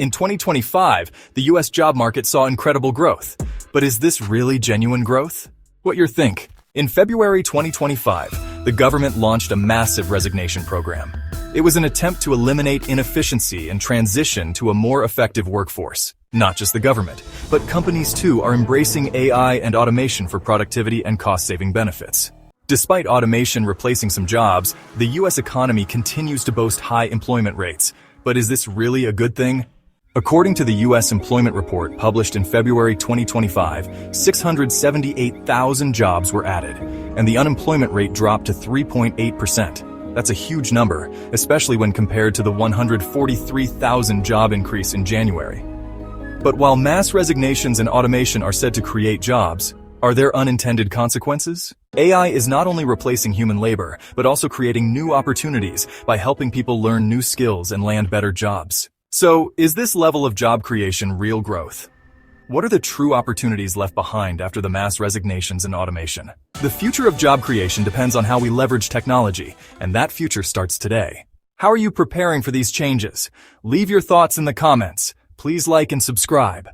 In 2025, the US job market saw incredible growth. But is this really genuine growth? What you think? In February 2025, the government launched a massive resignation program. It was an attempt to eliminate inefficiency and transition to a more effective workforce. Not just the government, but companies too are embracing AI and automation for productivity and cost-saving benefits. Despite automation replacing some jobs, the US economy continues to boast high employment rates. But is this really a good thing? According to the U.S. employment report published in February 2025, 678,000 jobs were added, and the unemployment rate dropped to 3.8%. That's a huge number, especially when compared to the 143,000 job increase in January. But while mass resignations and automation are said to create jobs, are there unintended consequences? AI is not only replacing human labor, but also creating new opportunities by helping people learn new skills and land better jobs. So, is this level of job creation real growth? What are the true opportunities left behind after the mass resignations and automation? The future of job creation depends on how we leverage technology, and that future starts today. How are you preparing for these changes? Leave your thoughts in the comments. Please like and subscribe.